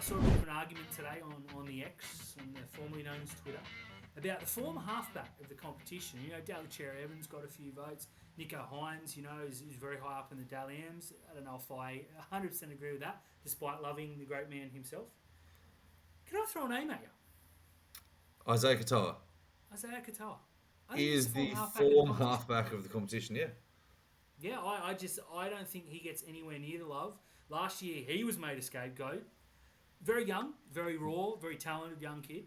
saw a bit of an argument today on the X, and formerly known as Twitter, about the former halfback of the competition. Daly Cherry Evans got a few votes. Nico Hines, is very high up in the Dally M's. I don't know if I 100% agree with that, despite loving the great man himself. Can I throw a name at you? Isaiya Katoa Isaiya Katoa. I think he's is the the former halfback of the form competition. halfback of the competition, yeah. Yeah, I don't think he gets anywhere near the love. Last year he was made a scapegoat. Very young, very raw, very talented young kid.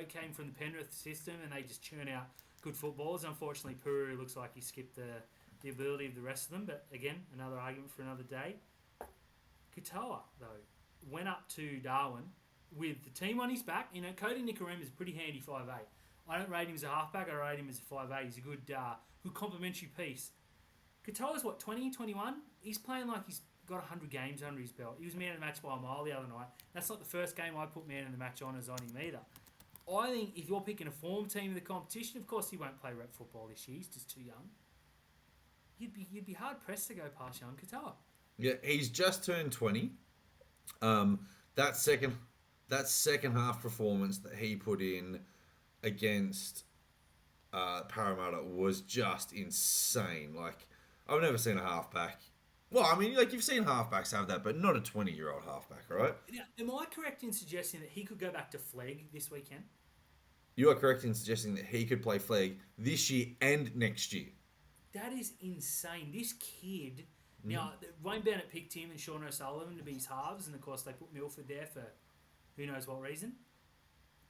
Came from the Penrith system and they just churn out good footballers. Unfortunately, Puru looks like he skipped the ability of the rest of them. But again, another argument for another day. Katoa, though, went up to Darwin with the team on his back. Cody Nikorima is a pretty handy 5'8". I don't rate him as a halfback. I rate him as a 5'8". He's a good complementary piece. Katoa's, 20, 21? He's playing like he's got 100 games under his belt. He was man of the match by a mile the other night. That's not the first game I put man of the match honours on him either. I think if you're picking a form team in the competition, of course he won't play rep football this year. He's just too young. You'd be hard pressed to go past young Katoa. Yeah, he's just turned 20. That second half performance that he put in against Parramatta was just insane. Like, I've never seen a halfback. Well, I mean, like, you've seen halfbacks have that, but not a 20-year-old halfback, right? Now, am I correct in suggesting that he could go back to Flegg this weekend? You are correct in suggesting that he could play flag this year and next year. That is insane. This kid... Now, Wayne Bennett picked him and Sean O'Sullivan to be his halves, and of course they put Milford there for who knows what reason.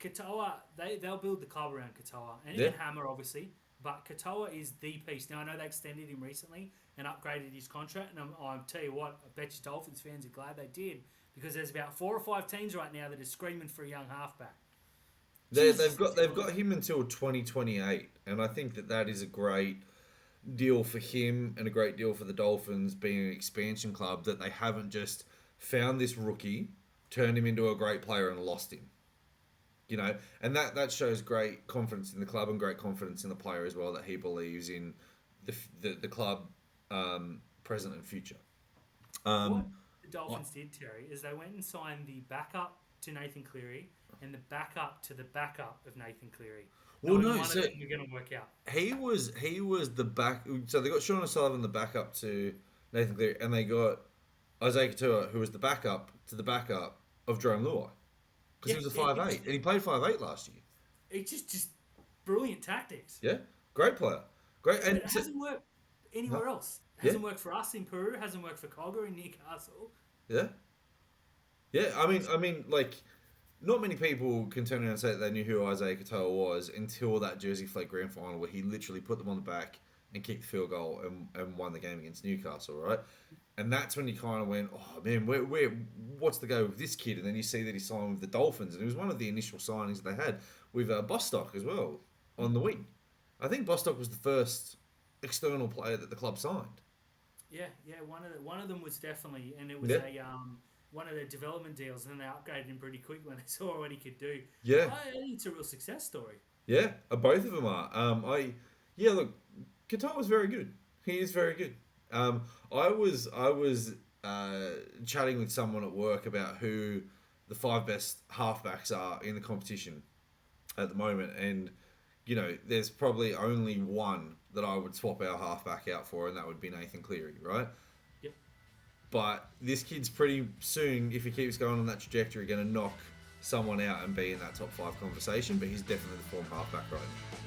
Katoa, they'll build the club around Katoa. And even Hammer, obviously. But Katoa is the piece. Now, I know they extended him recently and upgraded his contract. And I'll tell you what, I bet you Dolphins fans are glad they did. Because there's about 4 or 5 teams right now that are screaming for a young halfback. They've got him until 2028. And I think that is a great deal for him and a great deal for the Dolphins being an expansion club, that they haven't just found this rookie, turned him into a great player and lost him. And that shows great confidence in the club and great confidence in the player as well, that he believes in the club present and future. What the Dolphins did, Terry, is they went and signed the backup to Nathan Cleary and the backup to the backup of Nathan Cleary. Well, no, one of them we're going to work out. He was the back. So they got Sean O'Sullivan, the backup to Nathan Cleary, and they got Isaiya Katoa, who was the backup to the backup of Jerome Luai. Because he was a 5'8", and he played 5'8" last year. It's just brilliant tactics. Yeah, great player. Great, and but it hasn't worked anywhere else. It hasn't worked for us in Peru. Hasn't worked for Cogger in Newcastle. Yeah. Yeah, I mean, like, not many people can turn around and say that they knew who Isaiya Katoa was until that Jersey Flegg Grand Final, where he literally put them on the back and kicked the field goal and won the game against Newcastle, right? And that's when you kind of went, oh man, what's the go with this kid? And then you see that he signed with the Dolphins, and it was one of the initial signings they had with Bostock as well on the wing. I think Bostock was the first external player that the club signed. Yeah, one of them was definitely, and it was one of their development deals, and then they upgraded him pretty quick when they saw what he could do. Yeah, I think it's a real success story. Yeah, both of them are. Look, Katoa was very good. He is very good. I was chatting with someone at work about who the 5 best halfbacks are in the competition at the moment, and there's probably only one that I would swap our halfback out for, and that would be Nathan Cleary, right? Yep. But this kid's pretty soon, if he keeps going on that trajectory, going to knock someone out and be in that top 5 conversation. But he's definitely the form halfback right now.